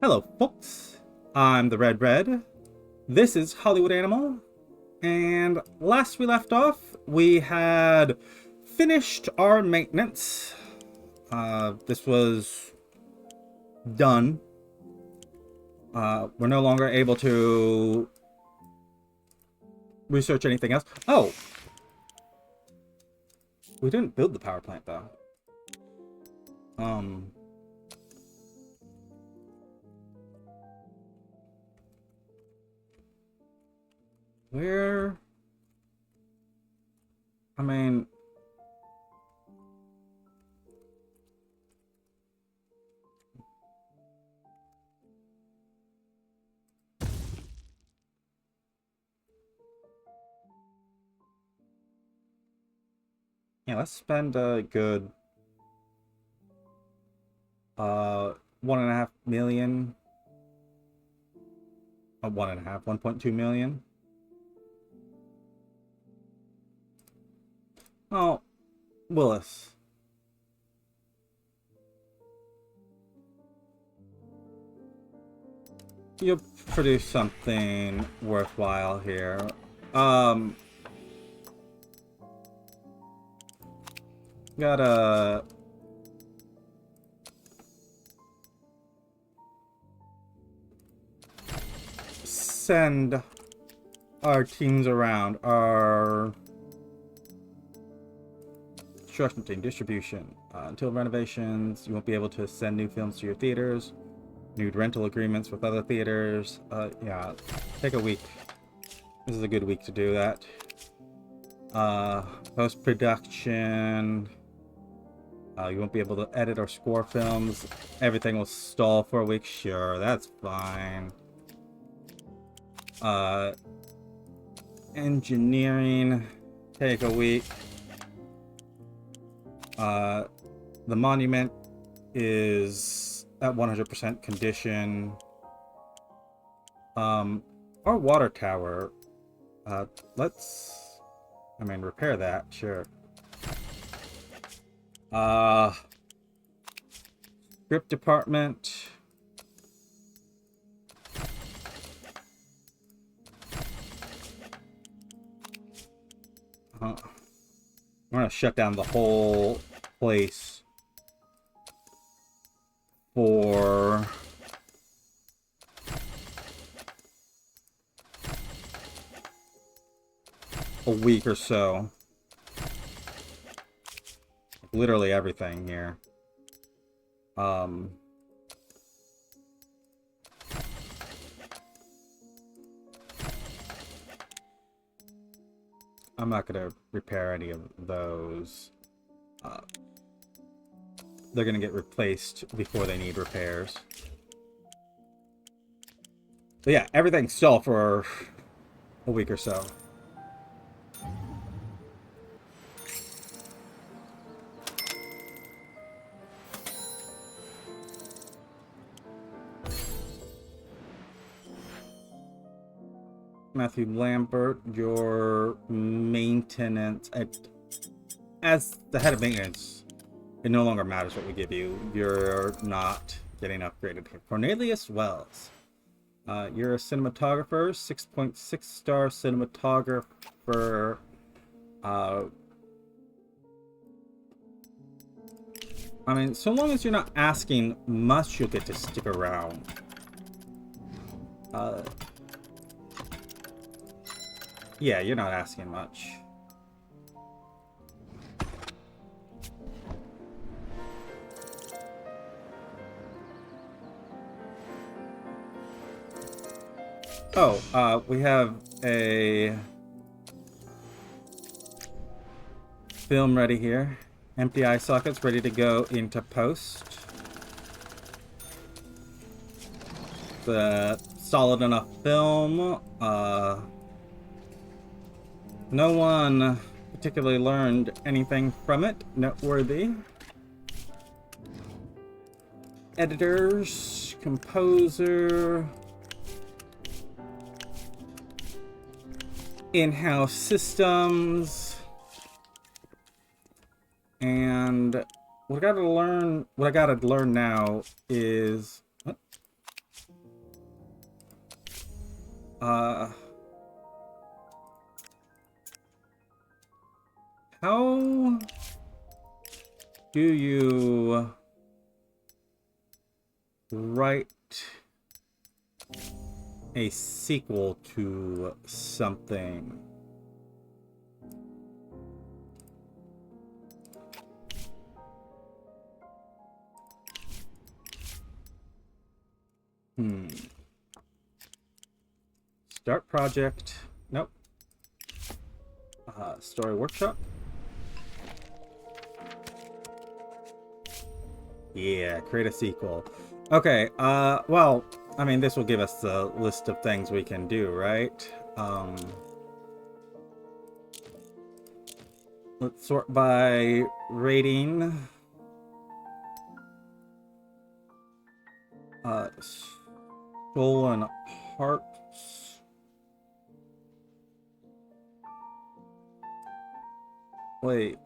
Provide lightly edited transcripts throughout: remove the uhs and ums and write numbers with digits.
Hello, folks. I'm the Red. This is Hollywood Animal, and last we left off, we had finished our maintenance. This was done. We're no longer able to research anything else. Oh! We didn't build the power plant, though. Where... I mean... Yeah, let's spend a good... 1.5 million... 1.2 million. Oh, Willis. You'll produce something worthwhile here. Gotta... send our teams around. Our construction team, distribution. Until renovations, you won't be able to send new films to your theaters. New rental agreements with other theaters. Yeah, take a week. This is a good week to do that. Post-production. You won't be able to edit or score films. Everything will stall for a week. Sure, that's fine. Engineering. Take a week. The monument is at 100% condition. Our water tower. Let's... I mean, repair that, sure. Script department. I'm gonna shut down the whole place for a week or so. Literally everything here. I'm not gonna repair any of those. They're gonna get replaced before they need repairs. But yeah, everything's still for a week or so. Matthew Lambert, your maintenance... As the head of maintenance, it no longer matters what we give you. You're not getting upgraded here. Cornelius Wells. You're a cinematographer, 6.6 star cinematographer. I mean, so long as you're not asking much, you'll get to stick around. Yeah, you're not asking much. Oh, we have a film ready here. Empty eye sockets ready to go into post. The solid enough film. No one particularly learned anything from it noteworthy. Editors, composer, in-house systems, and what I gotta learn now is Uh, how do you write a sequel to something? Start project. Nope. Story workshop. Yeah, create a sequel. Okay, well, I mean, this will give us the list of things we can do, right? Let's sort by rating. Stolen Hearts. Wait.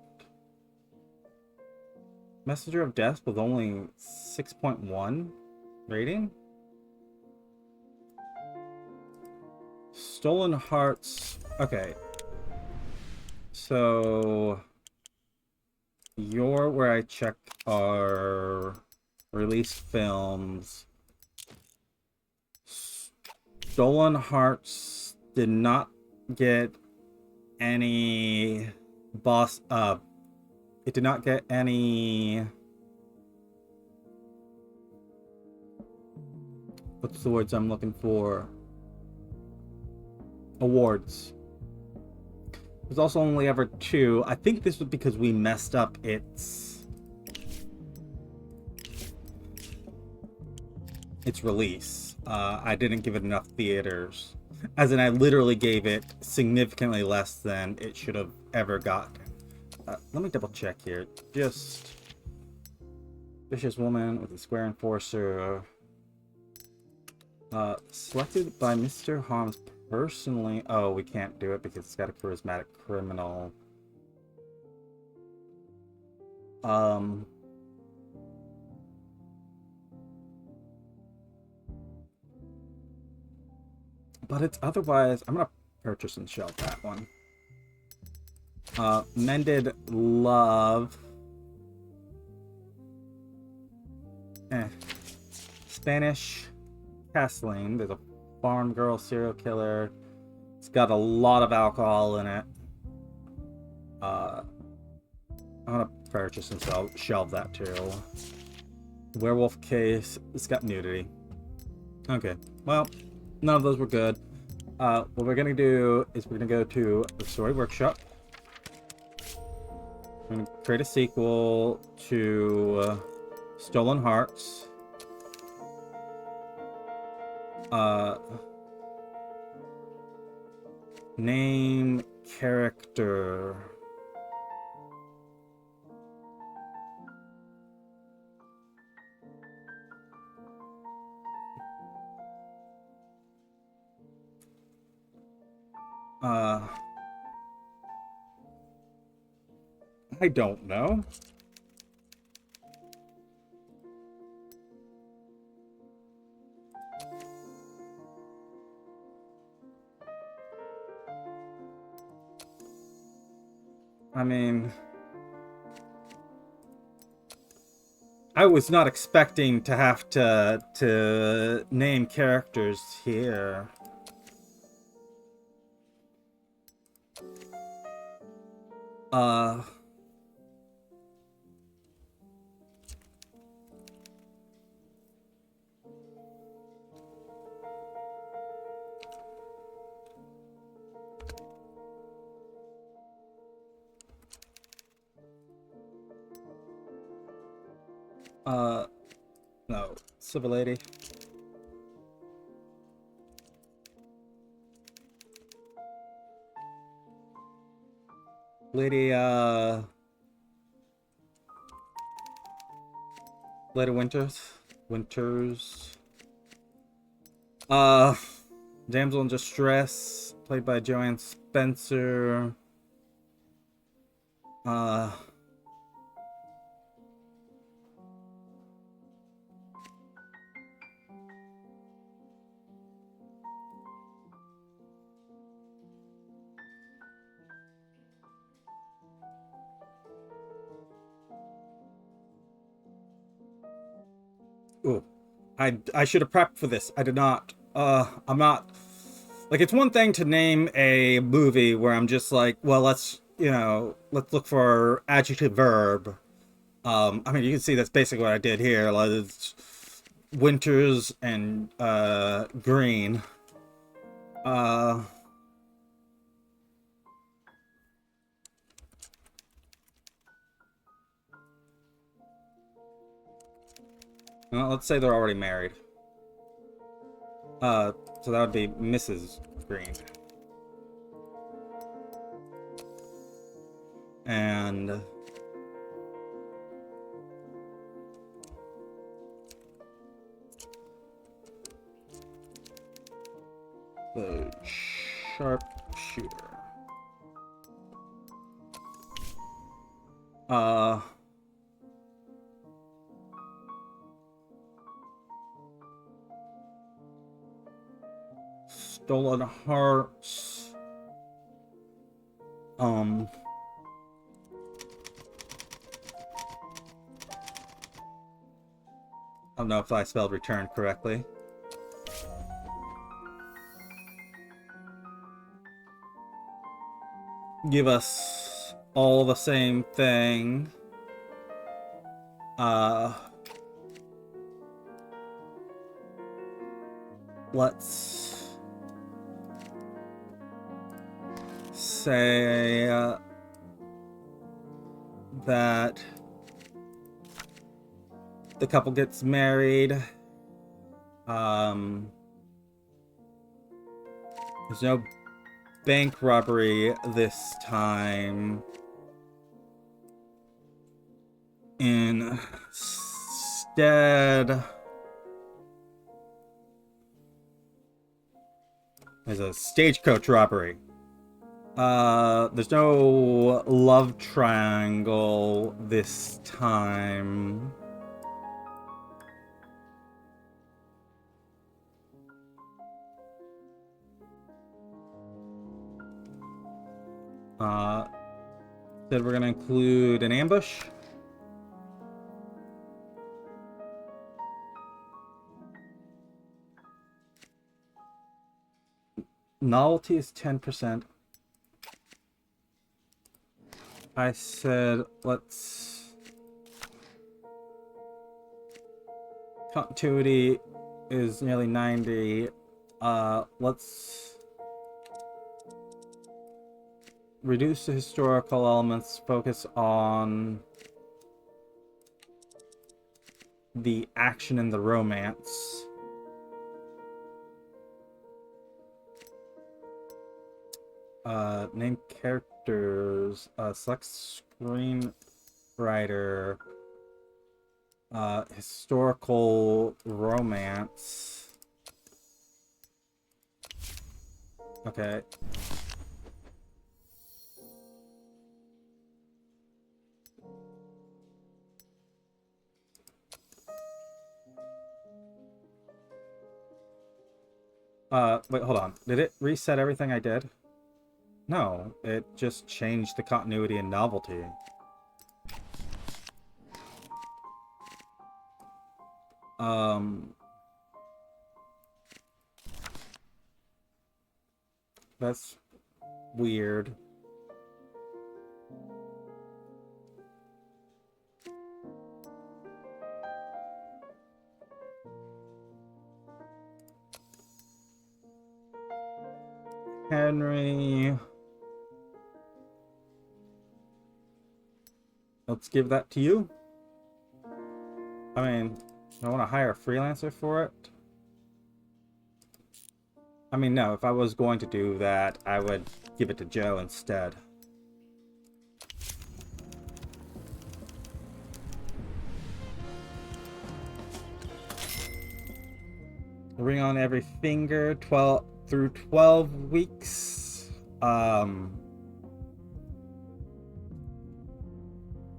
Messenger of Death with only 6.1 rating? Stolen Hearts. Okay. So you're where I check our released films. Stolen Hearts did not get any it did not get any, what's the words I'm looking for? Awards. There's also only ever 2. I think this was because we messed up its release. I didn't give it enough theaters. As in, I literally gave it significantly less than it should have ever gotten. Let me double check here. Just vicious woman with a square enforcer. Selected by Mr. Harms personally. Oh, we can't do it because it's got a charismatic criminal. But it's otherwise. I'm gonna purchase and shelve that one. Mended Love. Spanish Castling. There's a farm girl serial killer. It's got a lot of alcohol in it. I'm gonna purchase and shelve that too. Werewolf Case. It's got nudity. Okay. Well, none of those were good. What we're gonna do is we're gonna go to the story workshop. We're gonna create a sequel to Stolen Hearts. Name character. I don't know. I mean, I was not expecting to have to name characters here. No, civil lady. Lady, Lady Winters. Damsel in Distress, played by Joanne Spencer. Ooh, I should have prepped for this. I did not. I'm not. Like, it's one thing to name a movie where I'm just like, well, let's let's look for adjective verb. I mean, you can see that's basically what I did here. Like, it's winters and green. Uh, well, let's say they're already married. So that would be Mrs. Green. And the sharpshooter. Stolen hearts. I don't know if I spelled return correctly. Give us all the same thing. Let's say that the couple gets married. There's no bank robbery this time. Instead, there's a stagecoach robbery. There's no love triangle this time. Said we're gonna include an ambush. Novelty is 10%. I said let's... Continuity is nearly 90. Let's reduce the historical elements, focus on the action and the romance. Name characters, select screenwriter, historical romance. Okay. Wait, hold on. Did it reset everything I did? No, it just changed the continuity and novelty. That's weird. Henry. Let's give that to you. I mean, I want to hire a freelancer for it. I mean, no, if I was going to do that, I would give it to Joe instead. Ring on every finger, 12 through 12 weeks.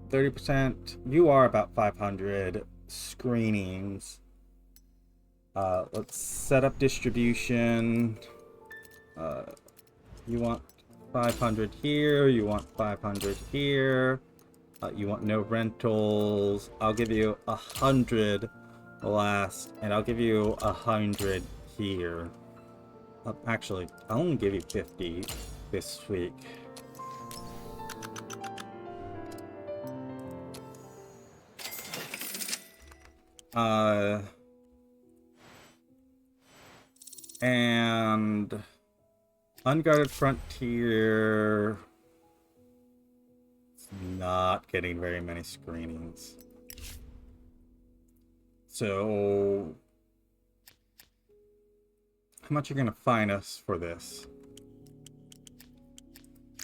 30%. You are about 500 screenings. Let's set up distribution. You want 500 here. You want 500 here. You want no rentals. I'll give you 100 last, and I'll give you 100 here. Actually, I'll only give you 50 this week. And Unguarded Frontier, it's not getting very many screenings. So how much are you gonna fine us for this?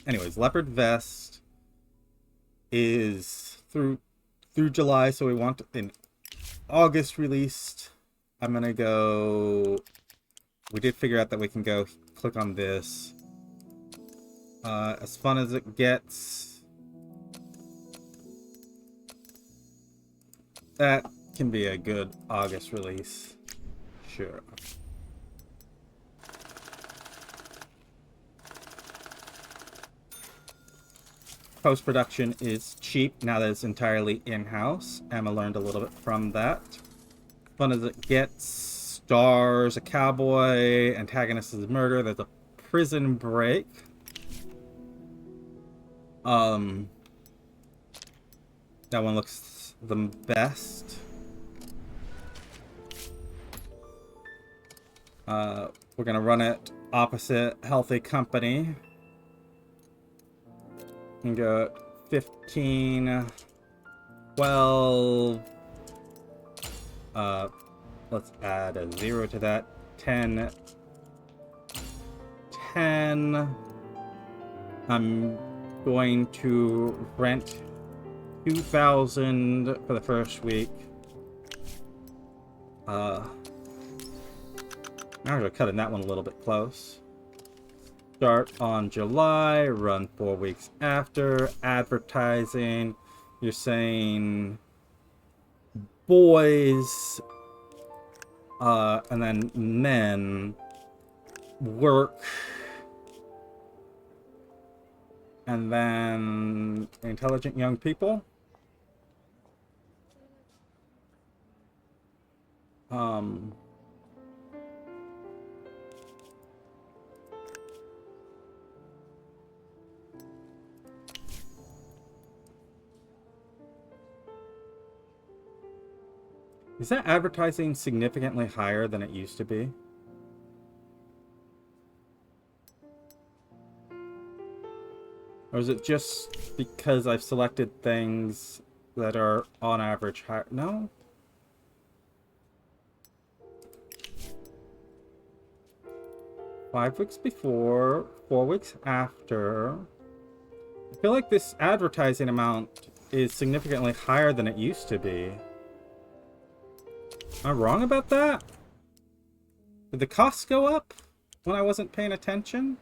Anyways, Leopard Vest is through July, so we want an August released. I'm gonna go. We did figure out that we can go click on this. As fun as it gets, that can be a good August release. Sure. Post-production is cheap now that it's entirely in-house. Emma learned a little bit from that. Fun as it gets, stars a cowboy, antagonist is murder, there's a prison break. That one looks the best. We're gonna run it opposite Healthy Company. And go 15, 12, let's add a 0 to that, 10, 10. I'm going to rent 2,000 for the first week. I'm actually cutting that one a little bit close. Start on July, run 4 weeks after. Advertising, you're saying boys, and then men, work, and then intelligent young people. Is that advertising significantly higher than it used to be? Or is it just because I've selected things that are on average higher? No? Five weeks before, 4 weeks after. I feel like this advertising amount is significantly higher than it used to be. Am I wrong about that? Did the costs go up when I wasn't paying attention?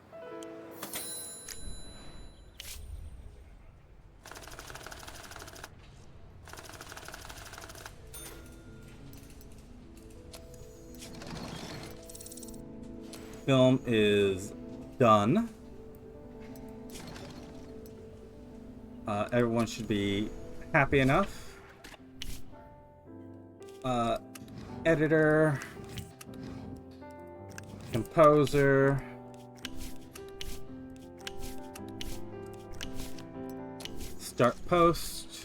Film is done. Everyone should be happy enough. Editor, composer, start post.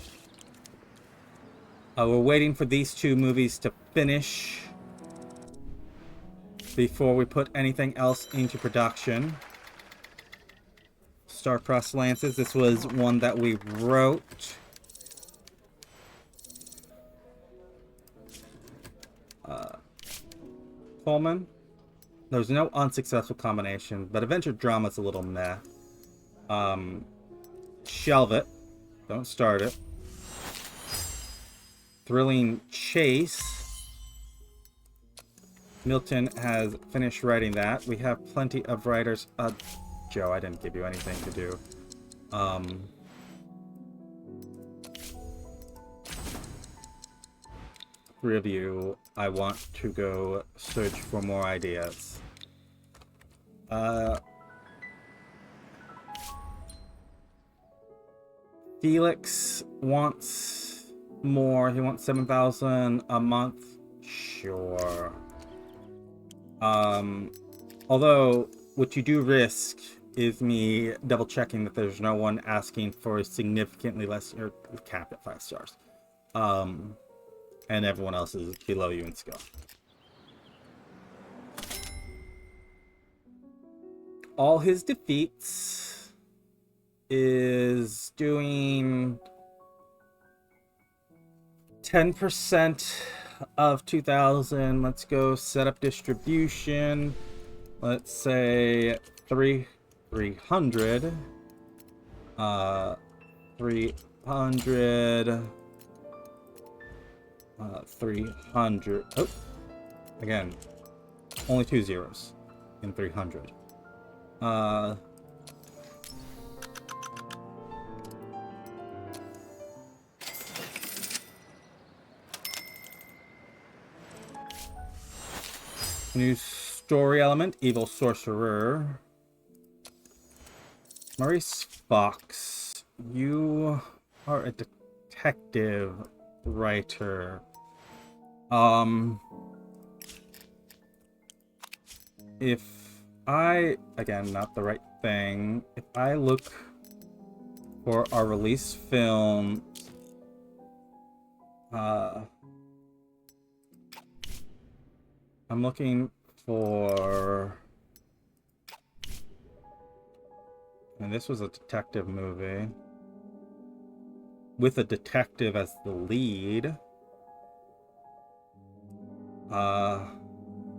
We're waiting for these 2 movies to finish before we put anything else into production. Star-Crossed Lances, this was one that we wrote. Coleman. There's no unsuccessful combination, but adventure drama's a little meh. Shelve it. Don't start it. Thrilling Chase. Milton has finished writing that. We have plenty of writers. Joe, I didn't give you anything to do. Review. I want to go search for more ideas. Felix wants more. He wants 7,000 a month Sure. Although, what you do risk is me double checking that there's no one asking for significantly less, or cap at 5 stars. And everyone else is below you in skill. All his defeats is doing 10% of 2,000. Let's go set up distribution. Let's say 300. 300. 300. Oh, again, only 2 zeros in 300. New story element, evil sorcerer. Maurice Fox, you are a detective writer. If I, again, not the right thing, if I look for our release film, I'm looking for, and this was a detective movie with a detective as the lead.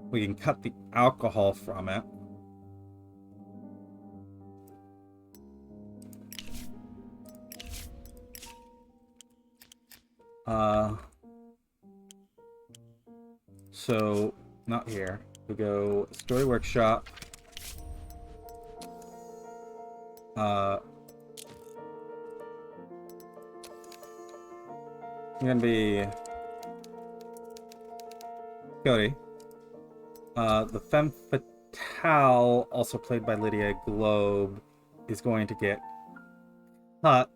We can cut the alcohol from it. So not here. We go story workshop. I'm gonna be Cody. The femme fatale, also played by Lydia Globe, is going to get cut.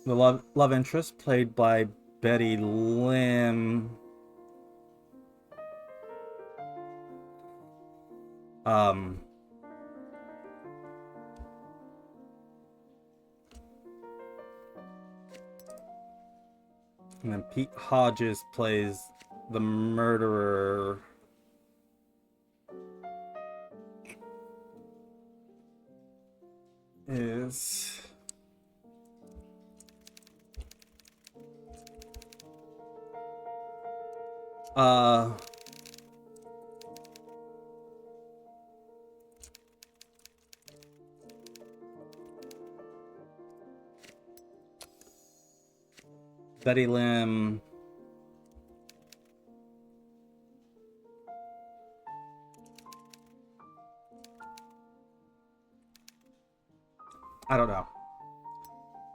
The love interest, played by Betty Lim. And then Pete Hodges plays the murderer. Is Betty Lim. I don't know.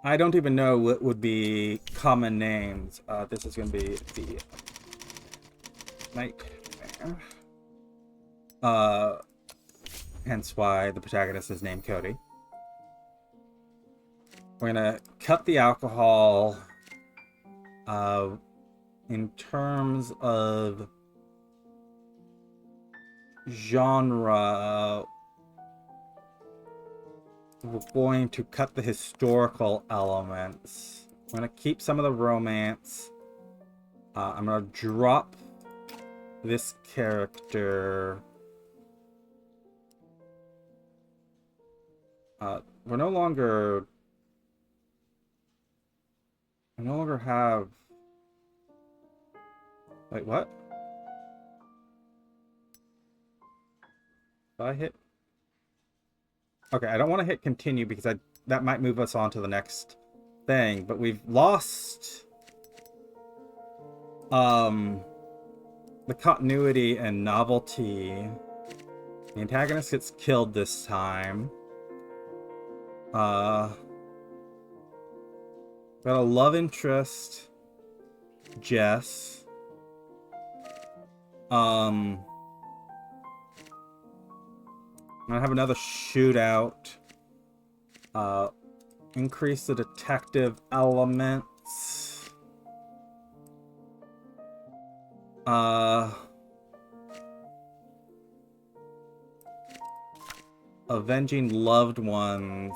I don't even know what would be common names. This is going to be the nightmare. Hence why the protagonist is named Cody. We're gonna cut the alcohol. In terms of genre, we're going to cut the historical elements. I'm gonna keep some of the romance. I'm gonna drop this character. We no longer have. Wait, what? Did I hit? Okay, I don't want to hit continue because that might move us on to the next thing, but we've lost the continuity and novelty. The antagonist gets killed this time. Got a love interest, Jess. I'm gonna have another shootout. Increase the detective elements. Avenging loved ones.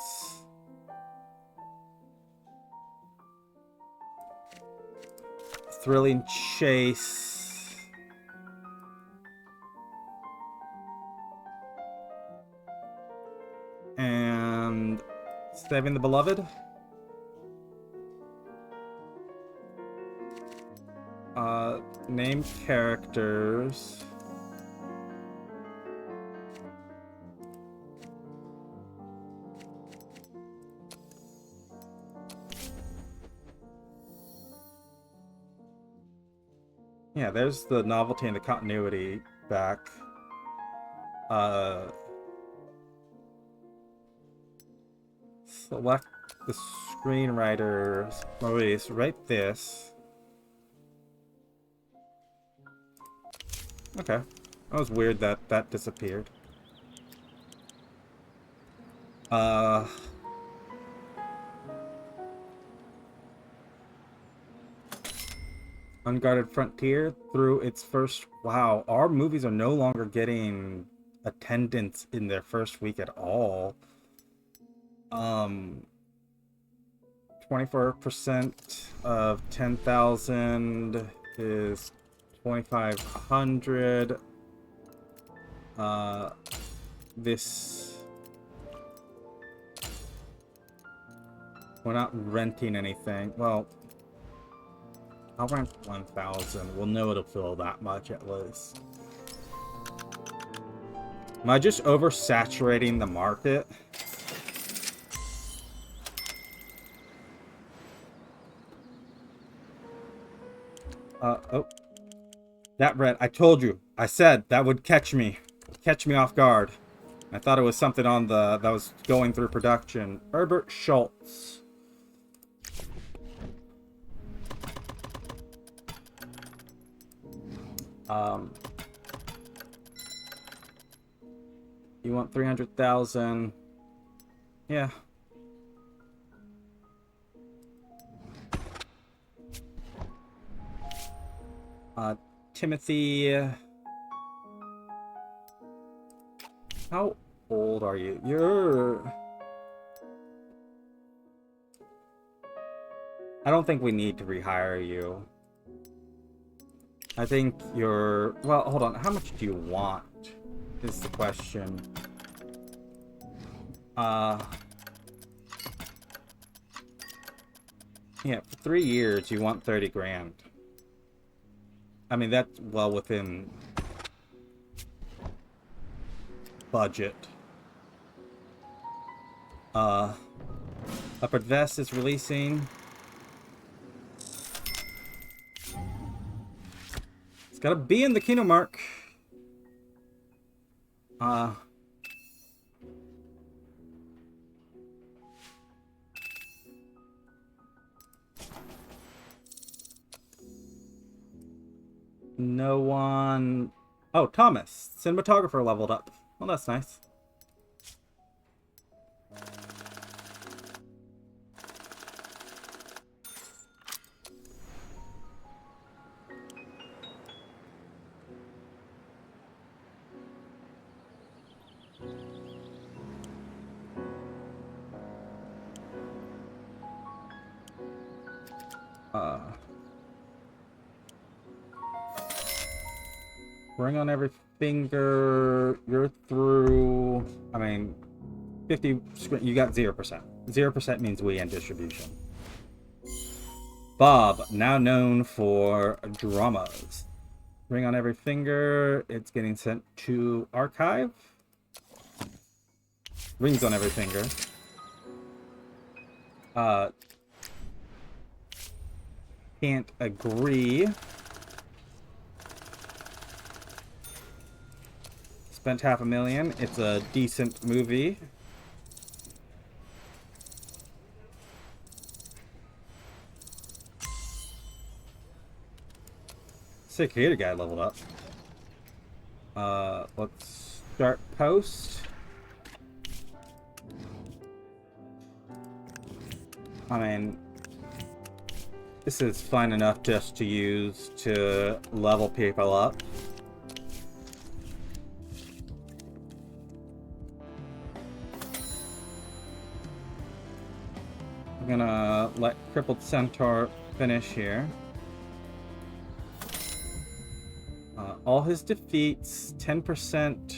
Thrilling chase. And saving the beloved. Name characters. Yeah, there's the novelty and the continuity back. Select the screenwriter's release. Write this. Okay. That was weird that that disappeared. Unguarded Frontier through its first... Wow, our movies are no longer getting attendance in their first week at all. 24% of 10,000 is 2,500. This... We're not renting anything. Well, I'll rent 1,000. We'll know it'll fill that much at least. Am I just oversaturating the market? Oh. That red, I told you. I said that would catch me off guard. I thought it was something on the that was going through production. Herbert Schultz. You want 300,000? Yeah. Timothy. How old are you? I don't think we need to rehire you. I think you're... Well, hold on. How much do you want? Is the question. Yeah, for 3 years you want 30 grand. I mean, that's well within budget. Leopard Vest is releasing. It's gotta be in the Kino Mark. No one... Oh, Thomas. Cinematographer leveled up. Well, that's nice. Ring on every finger. You're through... I mean, 50... You got 0%. 0% means we end distribution. Bob, now known for dramas. Ring on every finger. It's getting sent to archive. Rings on every finger. Can't agree. Spent $500,000. It's a decent movie. Security guy leveled up. Let's start post. I mean, this is fine enough just to use to level people up. I'm gonna let Crippled Centaur finish here. All his defeats, 10%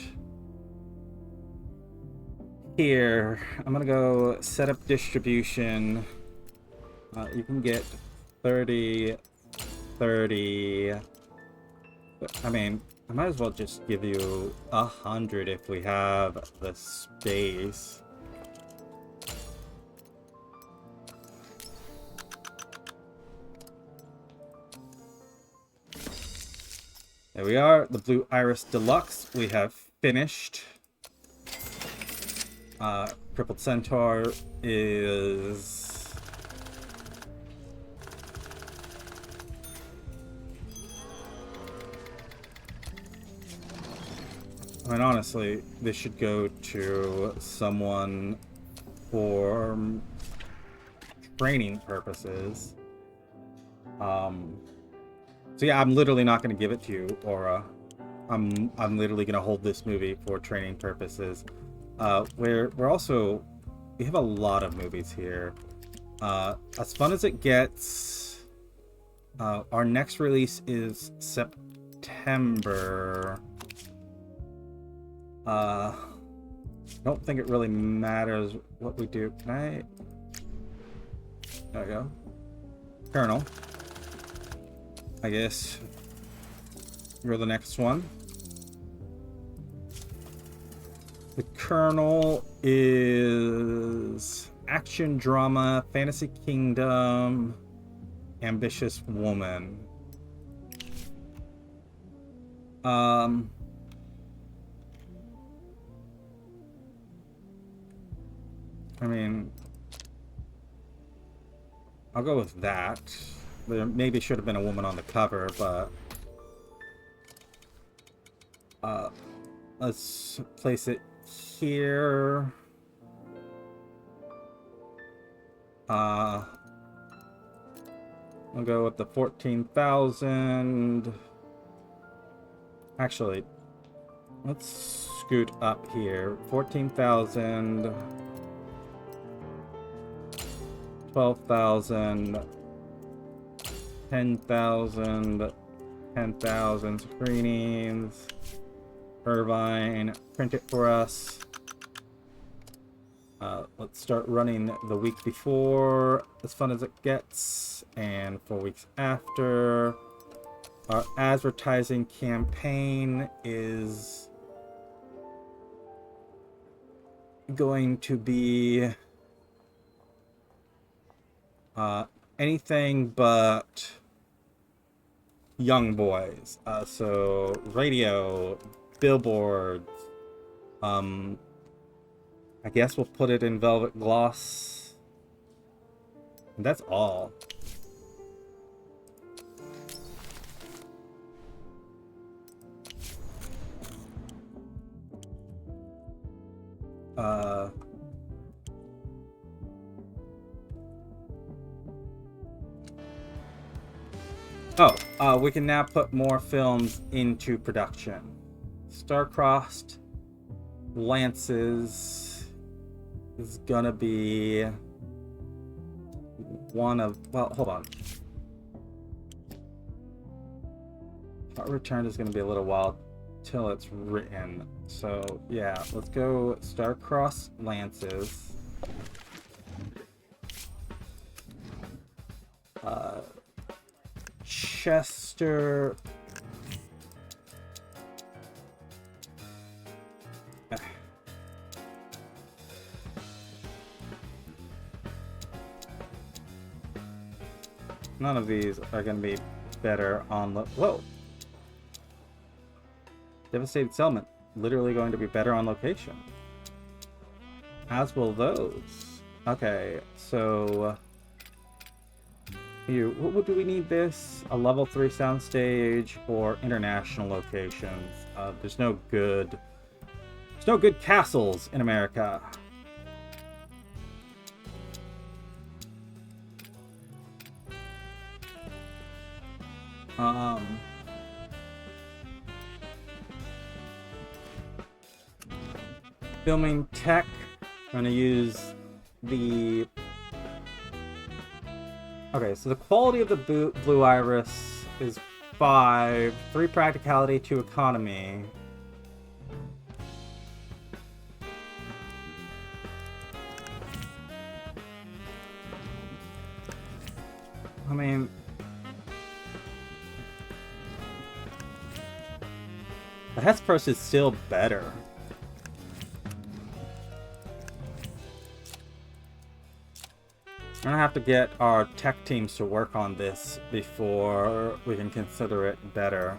here. I'm gonna go set up distribution. You can get 30, 30. But, I mean, I might as well just give you 100 if we have the space. There we are, the Blue Iris Deluxe. We have finished. Crippled Centaur is... I mean, honestly, this should go to someone for training purposes. So yeah, I'm literally not going to give it to you, Aura. I'm literally going to hold this movie for training purposes. We have a lot of movies here. As fun as it gets, our next release is September. I don't think it really matters what we do. Can I? There we go. Kernel. I guess you're the next one. The Kernel is action drama, fantasy kingdom, ambitious woman. I mean, I'll go with that. There maybe should have been a woman on the cover, but let's place it here. I'll go with the 14,000. Actually, let's scoot up here. 14,000, 12,000. 10,000, 10,000 screenings. Irvine, print it for us. Let's start running the week before, as fun as it gets, and 4 weeks after. Our advertising campaign is going to be anything but young boys. So radio, billboards. I guess we'll put it in velvet gloss. And that's all. We can now put more films into production. Star-Crossed Lances is gonna be one of... Well, hold on. Heart Returned is gonna be a little while till it's written. So, yeah, let's go Star-Crossed Lances. Chester... None of these are going to be better on the... Whoa! Devastated Settlement. Literally going to be better on location. As will those. Okay, so... What do we need this? A level 3 soundstage or international locations? There's no good castles in America. Filming tech. I'm gonna use the... Okay, so the quality of the Blue Iris is 5, 3 practicality, 2 economy. I mean... the Hesperus is still better. I'm gonna have to get our tech teams to work on this before we can consider it better.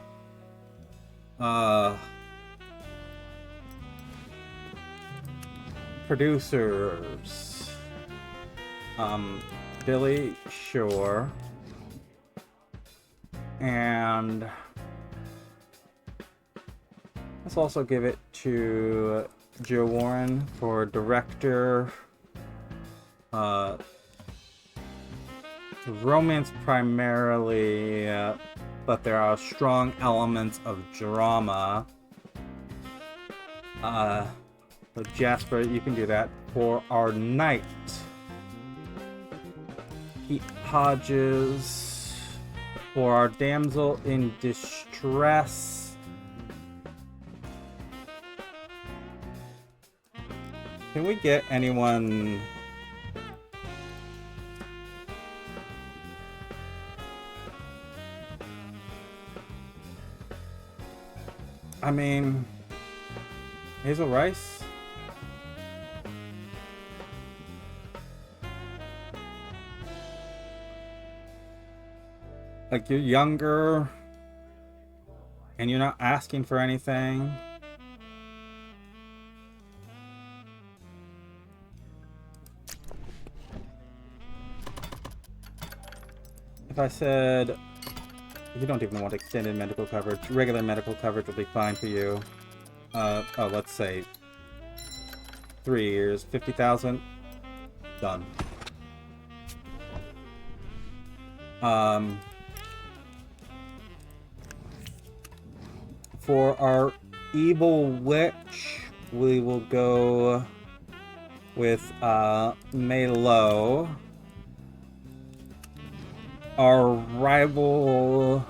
Producers. Billy Shore. And let's also give it to Joe Warren for director. Romance primarily, but there are strong elements of drama. So Jasper, you can do that. For our knight, Pete Hodges. For our damsel in distress, can we get anyone? I mean, Hazel Rice? Like, you're younger, and you're not asking for anything. If I said... You don't even want extended medical coverage. Regular medical coverage will be fine for you. Oh, let's say 3 years, 50,000. Done. For our evil witch, we will go with May Lo. Our rival...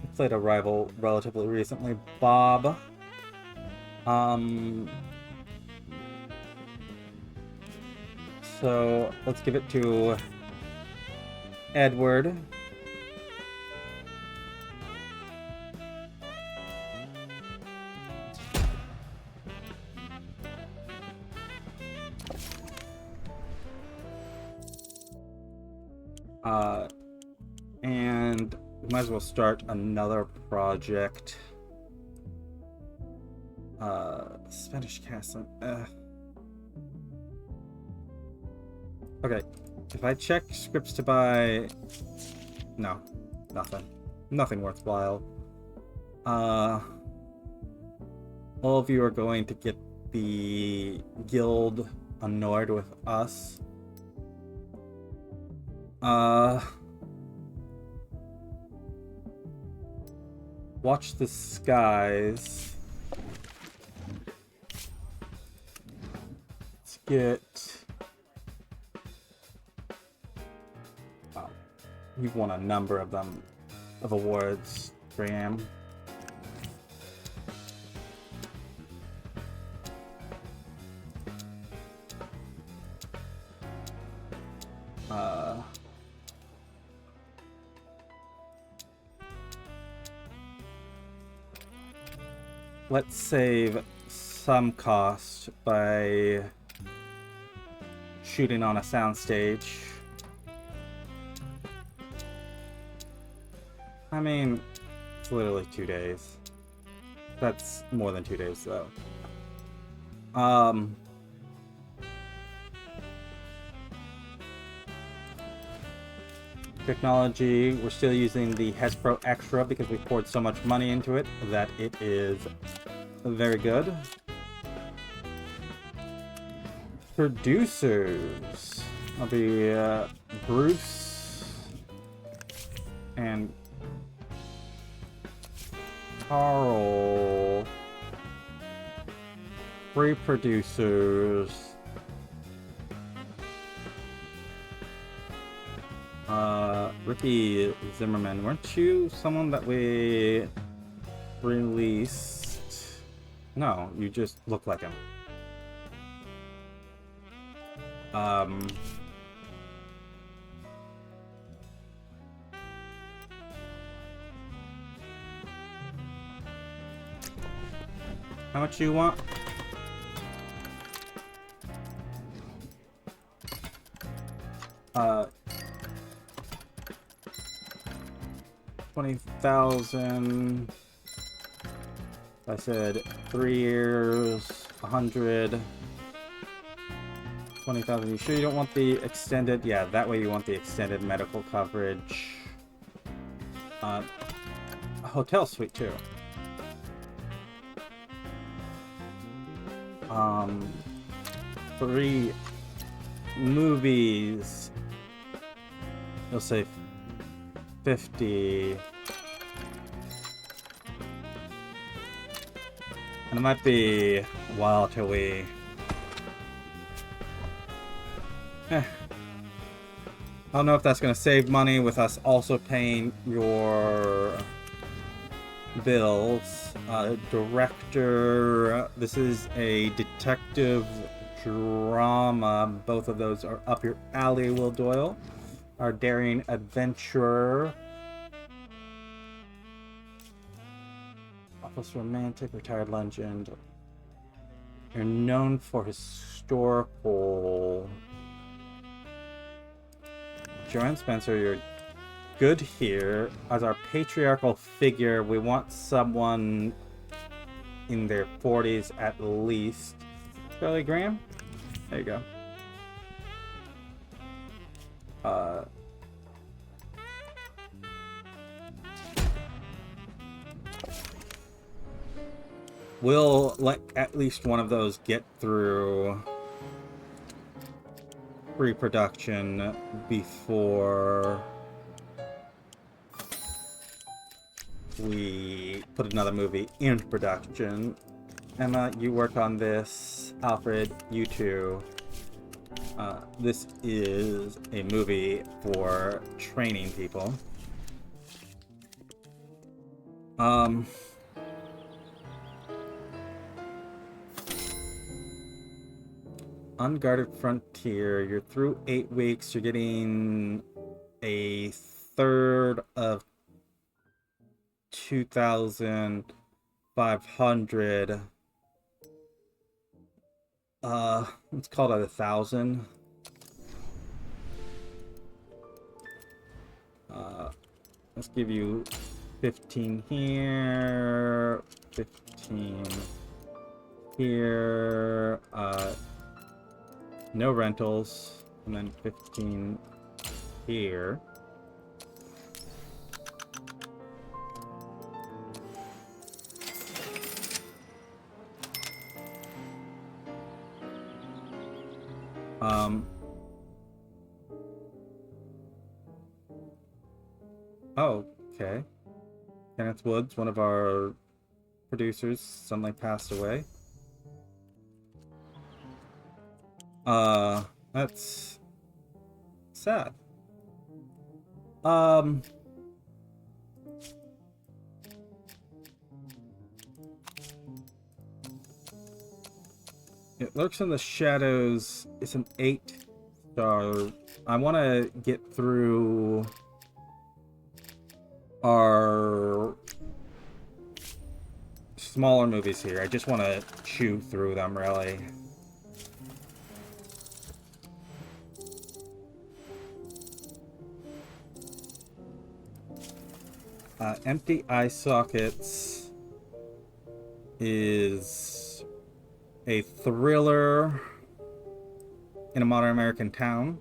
I played a rival relatively recently, Bob. So let's give it to Edward. And we might as well start another project. Spanish castle. Okay, if I check scripts to buy... No, nothing. Nothing worthwhile. All of you are going to get the guild annoyed with us. Watch the skies. Let's get... Oh, you've won a number of them, of awards, Graham. Let's save some cost by shooting on a soundstage. I mean, it's literally 2 days. That's more than 2 days, though. Technology, we're still using the Hes Pro Extra because we poured so much money into it that it is very good. Producers. I'll be Bruce and Carl. Three producers. Ricky Zimmerman, weren't you someone that we released? No, you just look like him. How much do you want? Uh, 20,000. I said 3 years, 100. 20,000. You sure you don't want the extended? Yeah, that way you want the extended medical coverage. A hotel suite too. 3 movies. You'll say 50. And it might be a while till we... I don't know if that's going to save money with us also paying your bills. Director, this is a detective drama. Both of those are up your alley, Will Doyle. Our daring adventurer. Office romantic, retired legend. You're known for historical. Joanne Spencer, you're good here. As our patriarchal figure, we want someone in their 40s at least. Charlie Graham? There you go. We'll let at least one of those get through pre-production before we put another movie in production. Emma, you work on this. Alfred, you too. This is a movie for training people. Unguarded Frontier, you're through 8 weeks, you're getting a third of 2,500. Let's call it 1,000. Let's give you 15 here, 15 here, no rentals, and then 15 here. Oh, okay. Kenneth Woods, one of our producers, suddenly passed away. That's sad. It Lurks in the Shadows. It's an 8-star. I want to get through our smaller movies here. I just want to chew through them, really. Empty Eye Sockets is a thriller in a modern American town.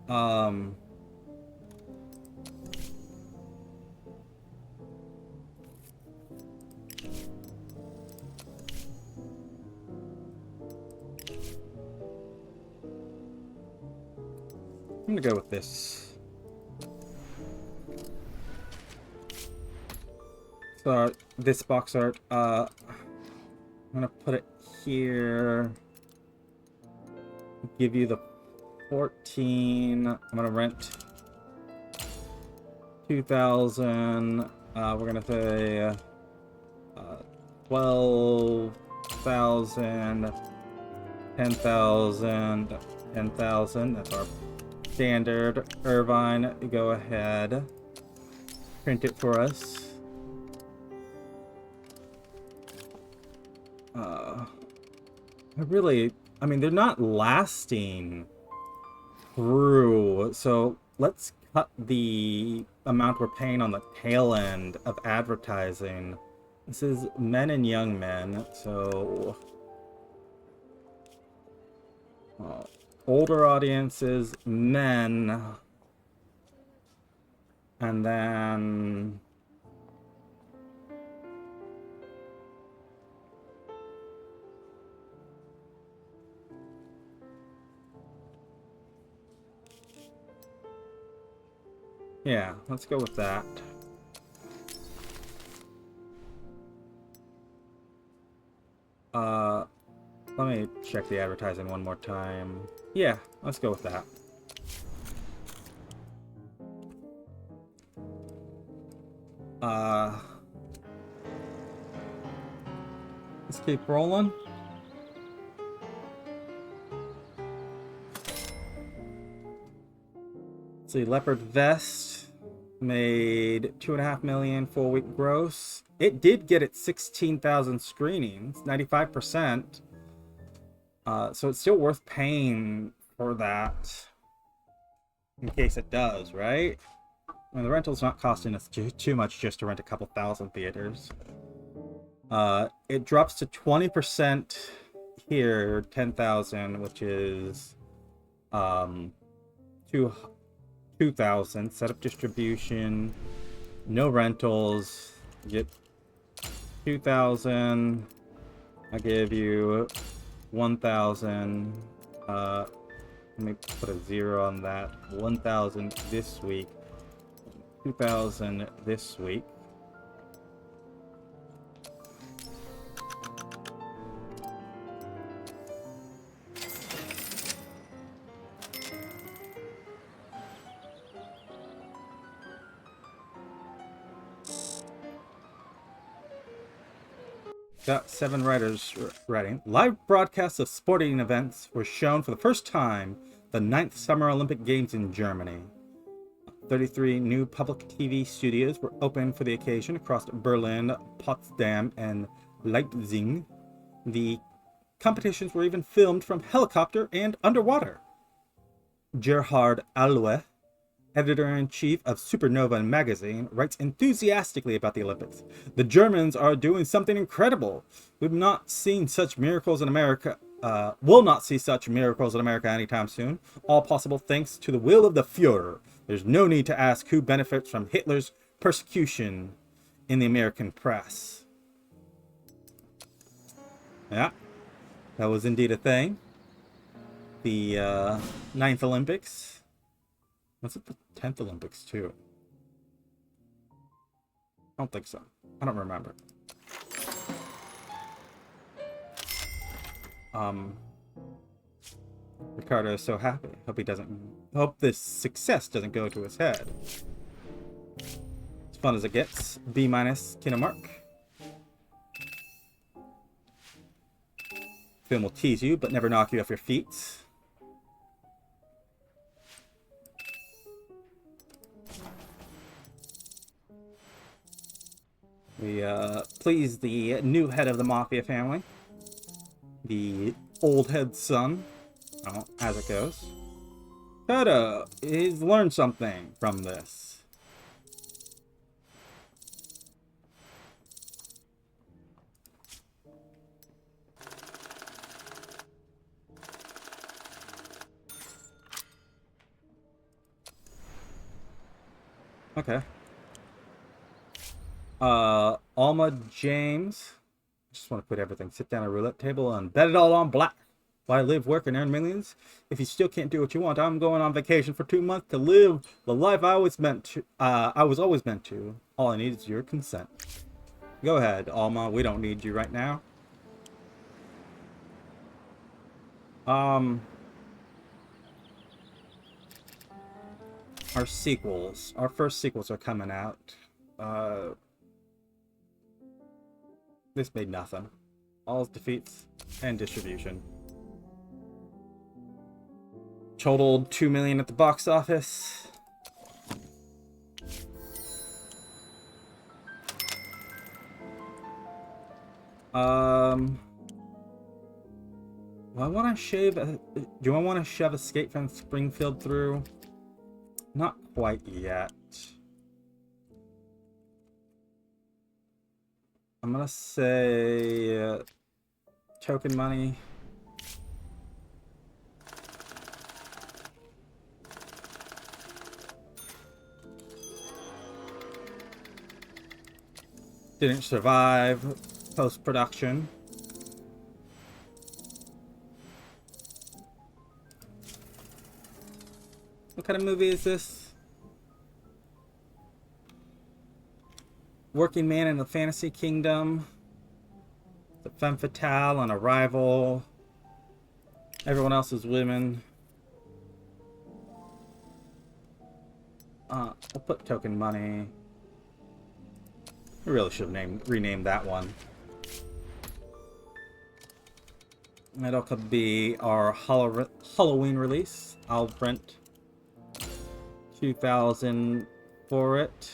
I'm gonna go with this. So this box art, I'm gonna put it here. Give you the 14. I'm gonna rent 2,000. We're gonna say 12,000, 10,000, 10,000. That's our standard. Irvine, go ahead. Print it for us. I mean, they're not lasting through, so let's cut the amount we're paying on the tail end of advertising. This is men and young men, so older audiences, men, and then yeah, let's go with that. Let me check the advertising one more time. Yeah, let's go with that. Let's keep rolling. Let's see, Leopard Vest made 2.5 million full-week gross. It did get its 16,000 screenings, 95%. So it's still worth paying for that in case it does, right? I mean, the rental's not costing us too much just to rent a couple thousand theaters. It drops to 20% here, 10,000, which is 2,000. Setup distribution, no rentals. Get 2,000. I give you 1,000. Let me put a 0 on that. 1,000 this week. 2,000 this week. Got 7 writers writing. Live broadcasts of sporting events were shown for the first time the 9th Summer Olympic Games in Germany. 33 new public TV studios were opened for the occasion across Berlin, Potsdam, and Leipzig. The competitions were even filmed from helicopter and underwater. Gerhard Alwe, editor-in-chief of Supernova magazine, writes enthusiastically about the Olympics. The Germans are doing something incredible. We've not seen such miracles in America. Will not see such miracles in America anytime soon. All possible thanks to the will of the Führer. There's no need to ask who benefits from Hitler's persecution in the American press. Yeah, that was indeed a thing. The 9th Olympics. Was it the 10th Olympics, too? I don't think so. I don't remember. Ricardo is so happy. Hope this success doesn't go to his head. As fun as it gets. B-, Kino mark. Film will tease you, but never knock you off your feet. We please the new head of the Mafia family. The old head's son. Oh, as it goes. Ricardo, he's learned something from this. Okay. Alma James. Just want to put everything. Sit down at a roulette table and bet it all on black. Why live, work, and earn millions? If you still can't do what you want, I'm going on vacation for 2 months to live the life I was meant to. I was always meant to. All I need is your consent. Go ahead, Alma. We don't need you right now. Our sequels. Our first sequels are coming out. This made nothing. All defeats and distribution. Totaled 2 million at the box office. Do I want to do I want to shove Escape from Springfield through? Not quite yet. I'm gonna say token money. Didn't survive post-production. What kind of movie is this? Working man in the fantasy kingdom. The femme fatale on a rival. Everyone else is women. We'll put token money. We really should have renamed that one. That'll could be our Halloween release. I'll rent 2,000 for it.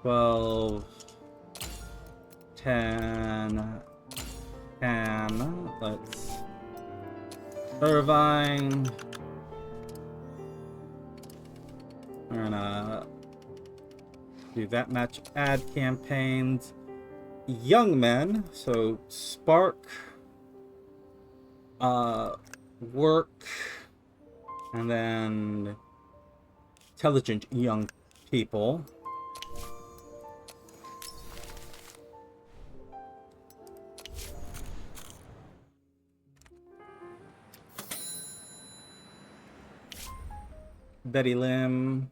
12, 10, 10. Let's Irvine. We're gonna do that match ad campaigns. Young men, so Spark, work, and then intelligent young people. Betty Lim.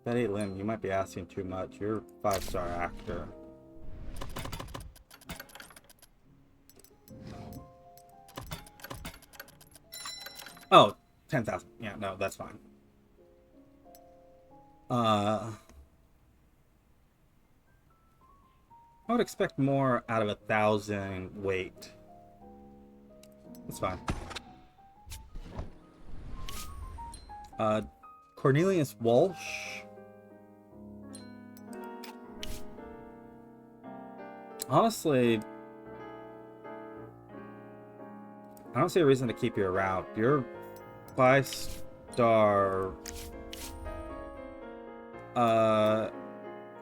Betty Lim, you might be asking too much. You're a 5-star actor. Oh, 10,000. Yeah, no, that's fine. I would expect more out of 1,000 weight. That's fine. Cornelius Walsh. Honestly, I don't see a reason to keep you around. You're 5-star.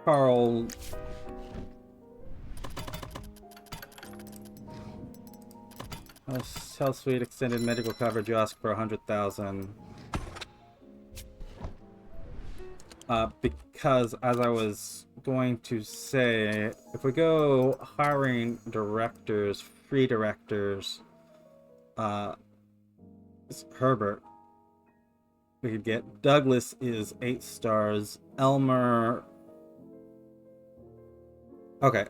Carl. Health Suite extended medical coverage. You ask for 100,000. Because, as I was going to say, if we go hiring directors, free directors, it's Herbert. We could get Douglas is 8 stars. Elmer. Okay.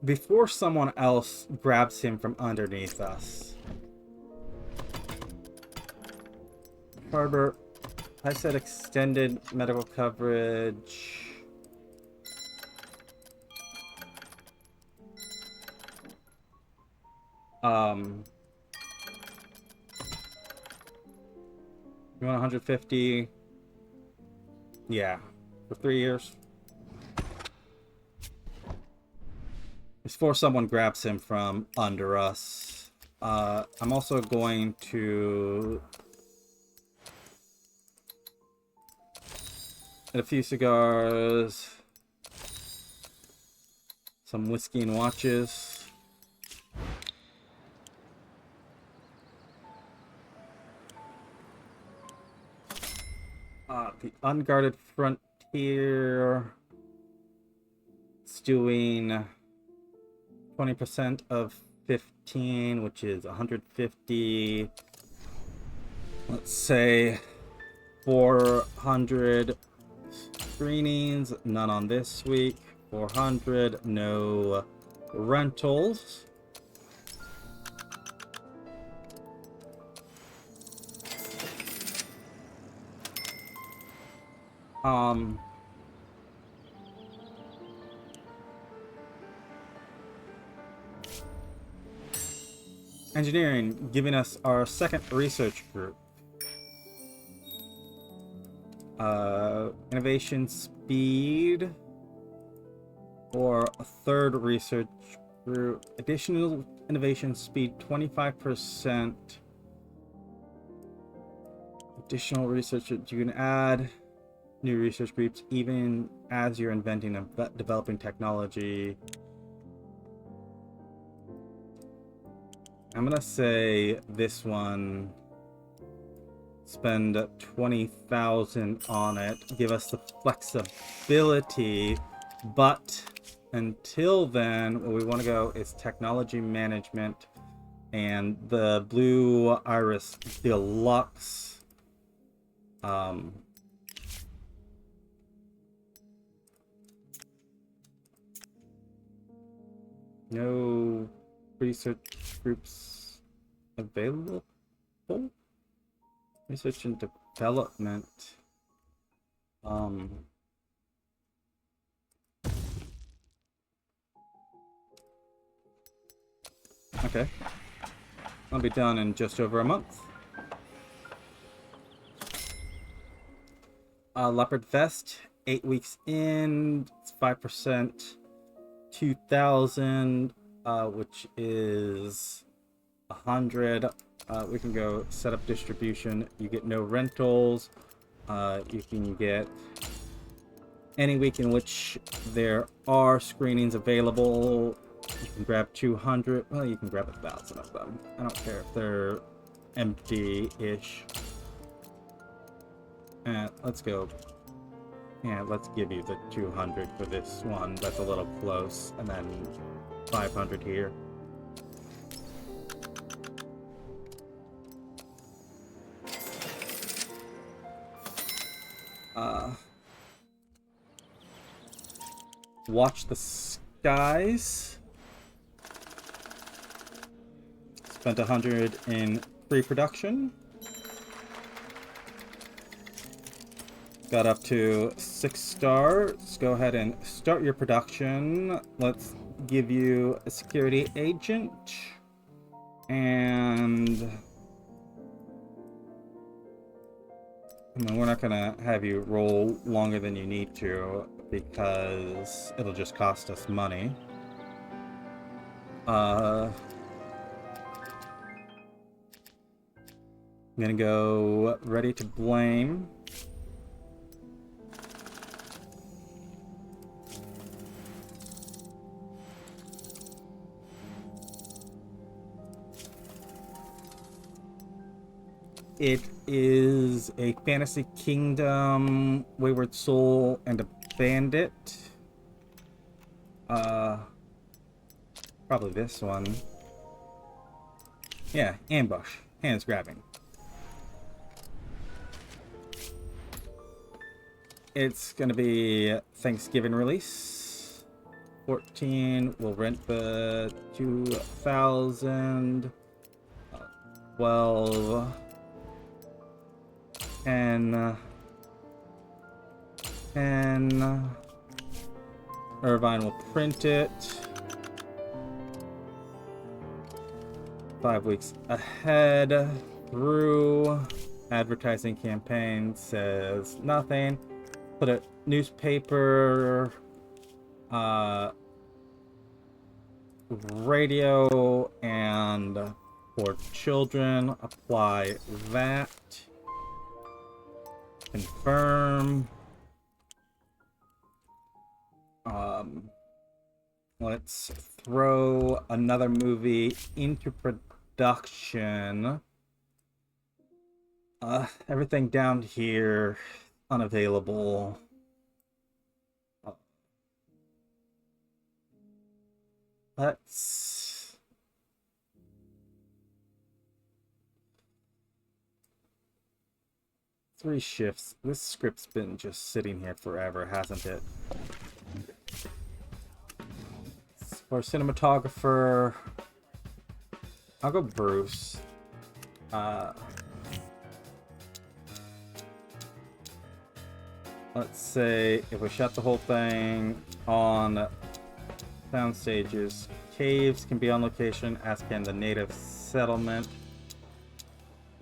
Before someone else grabs him from underneath us. Herbert. I said extended medical coverage. You want 150? Yeah, for 3 years. Before someone grabs him from under us. I'm also going to get a few cigars, some whiskey and watches. The Unguarded Frontier. It's doing 20% of 15, which is 150. Let's say 400 screenings, none on this week. 400, no rentals. Engineering giving us our second research group. Innovation speed or a third research group. Additional innovation speed 25%. Additional research, you can add new research groups even as you're inventing and developing technology. I'm gonna say this one, spend 20,000 on it, give us the flexibility, but until then, where we want to go is technology management and the Blue Iris Deluxe. No research groups available. Research and development. Okay. I'll be done in just over a month. Leopard Vest, 8 weeks in, it's 5%, 2,000, which is 100. We can go set up distribution. You get no rentals. You can get any week in which there are screenings available. You can grab 200. Well, you can grab 1,000 of them. I don't care if they're empty-ish. Let's go. Yeah, let's give you the 200 for this one. That's a little close. And then 500 here. Watch the skies. Spent 100 in pre-production. Got up to 6 stars. Go ahead and start your production. Let's give you a security agent. And we're not gonna have you roll longer than you need to because it'll just cost us money. I'm gonna go ready to blame. It is a Fantasy Kingdom, Wayward Soul, and a Bandit. Probably this one. Yeah, Ambush. Hands grabbing. It's gonna be Thanksgiving release. 14, we'll rent the 2,000. 12. 10. Irvine will print it. 5 weeks ahead. Through advertising campaign says nothing. Put a newspaper, radio, and for children. Apply that. Confirm. Let's throw another movie into production. Everything down here unavailable. Let's... Three shifts. This script's been just sitting here forever, hasn't it? For cinematographer, I'll go Bruce. Let's say if we shut the whole thing on sound stages, caves can be on location, as can the native settlement.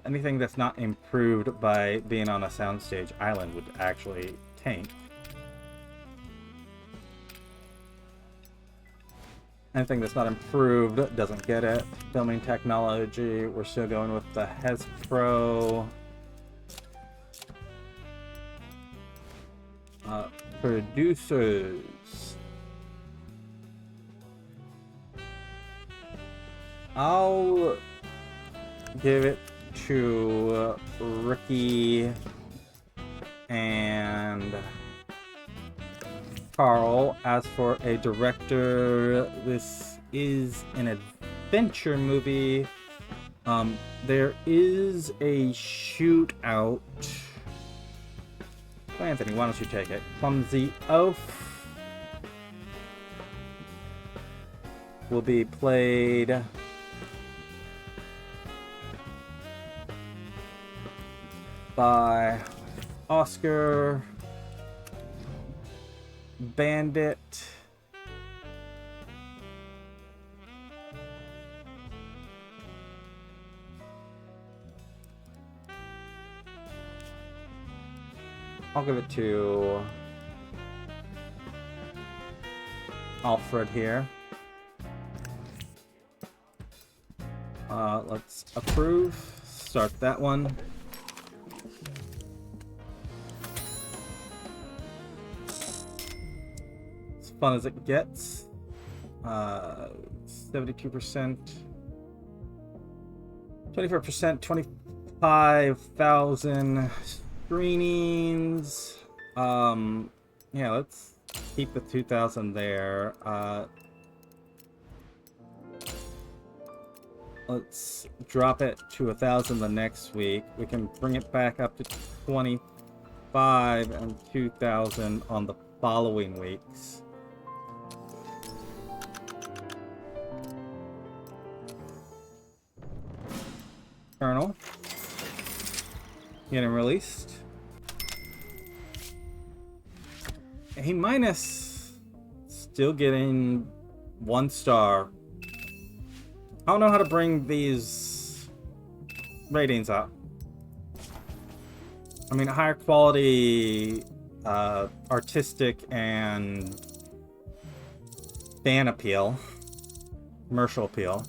Anything that's not improved by being on a soundstage island would actually tank. Anything that's not improved doesn't get it. Filming technology, we're still going with the Hes Pro. Producers. I'll give it to Ricky and Carl. As for a director, this is an adventure movie. There is a shootout. Anthony, why don't you take it? Clumsy Oaf will be played by Oscar. Bandit. I'll give it to Alfred here. Let's approve. Start that one. As fun as it gets. 72%. 24%. 25,000 screenings. Yeah, let's keep the 2,000 there. Let's drop it to 1,000 the next week. We can bring it back up to 25 and 2,000 on the following weeks. Kernel getting released. A minus, still getting 1 star. I don't know how to bring these ratings up. I mean, higher quality, artistic and fan appeal, commercial appeal,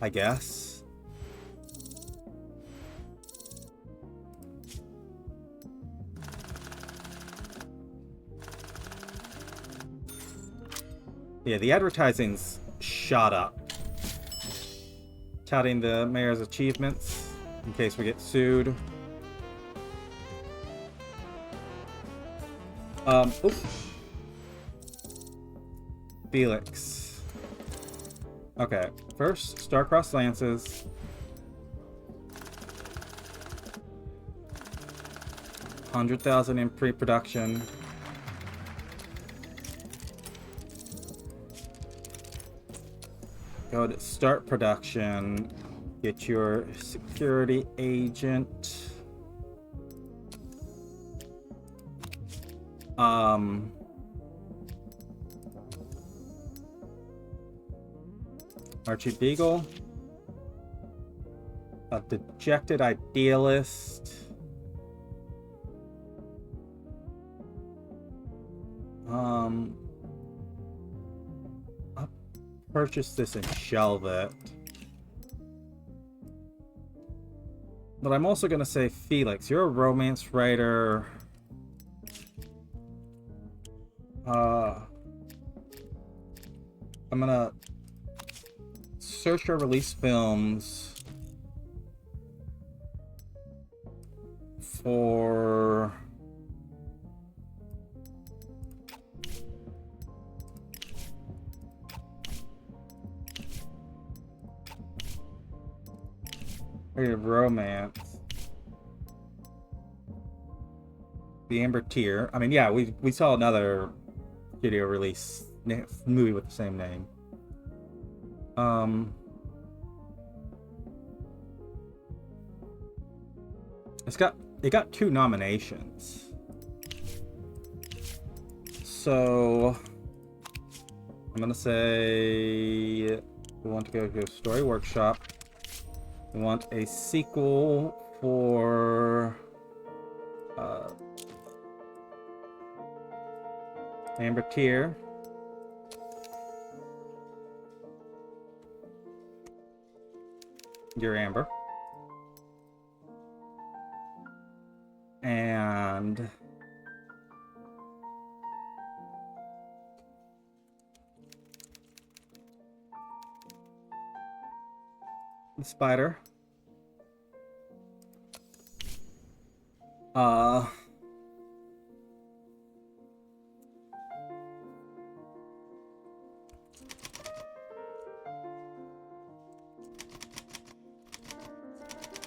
I guess. Yeah, the advertising's shot up. Touting the mayor's achievements in case we get sued. Oops. Felix. Okay, first, star-crossed lances. $100,000 in pre-production. Go to start production. Get your security agent. Archie Beagle. A dejected idealist. I'll purchase this and shelve it. But I'm also gonna say, Felix, you're a romance writer. I'm gonna search our release films for Creative romance. The Amber Tear. I mean, yeah, we saw another video release movie with the same name. It got 2 nominations. So I'm gonna say we want to go to a story workshop. We want a sequel for Amber Tear. Dear Amber. And the spider.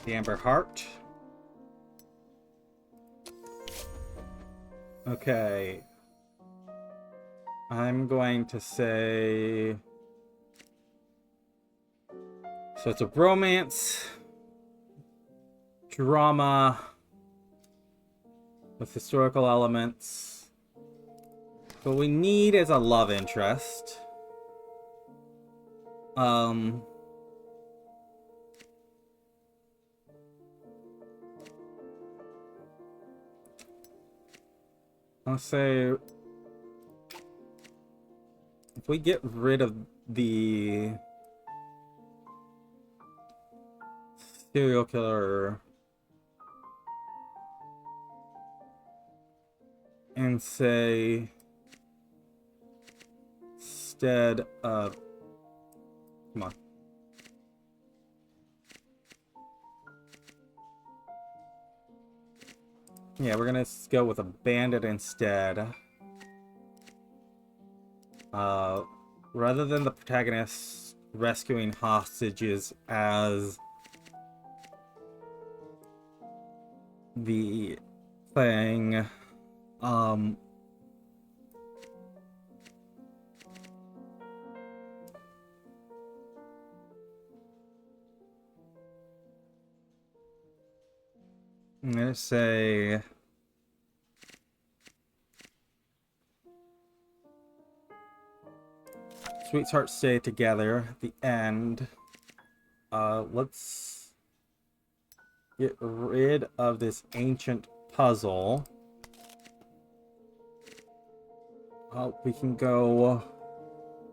The Amber Heart. Okay. I'm going to say... So it's a romance, drama, with historical elements. What we need is a love interest. I'll say if we get rid of the serial killer and say instead of, come on. Yeah, we're gonna go with a bandit instead. Rather than the protagonist rescuing hostages as the thing, I'm gonna say sweethearts stay together at the end. Let's get rid of this ancient puzzle. We can go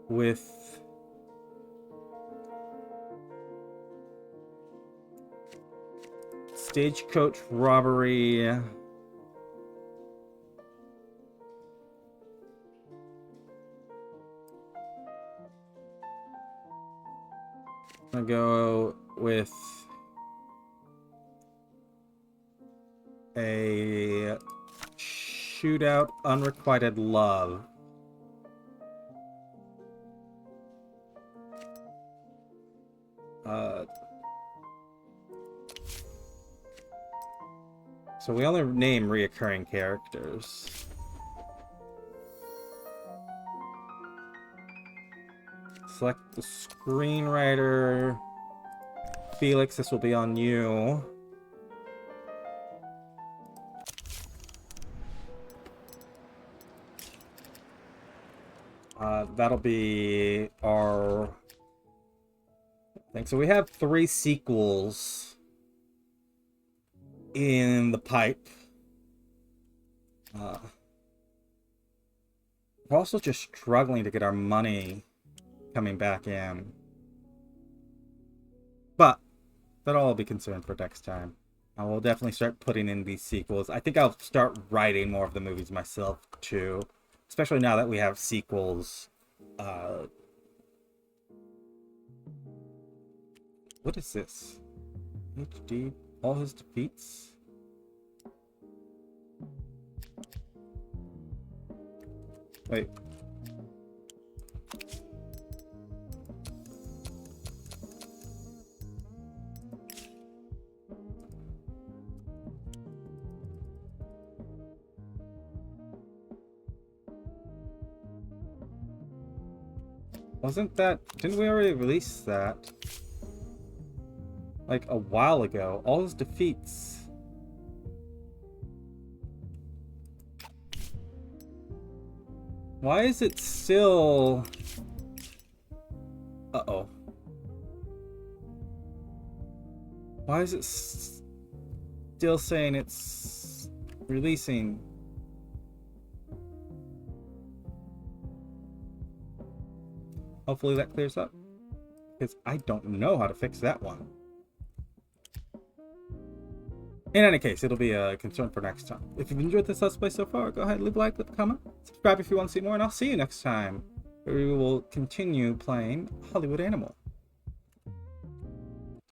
with stagecoach robbery. I'm gonna go with a shootout unrequited love. So we only name reoccurring characters. Select the screenwriter. Felix, this will be on you. That'll be our thing. So we have 3 sequels in the pipe. We're also just struggling to get our money coming back in. But that'll all be concerned for next time. I will definitely start putting in these sequels. I think I'll start writing more of the movies myself too. Especially now that we have sequels. What is this? HD, all his defeats? Wait. Wasn't that... Didn't we already release that? Like, a while ago. All those defeats. Why is it still... Uh-oh. Why is it still saying it's releasing? Hopefully that clears up. Because I don't know how to fix that one. In any case, it'll be a concern for next time. If you've enjoyed this Let's Play so far, go ahead and leave a like, leave a comment, subscribe if you want to see more, and I'll see you next time, where we will continue playing Hollywood Animal.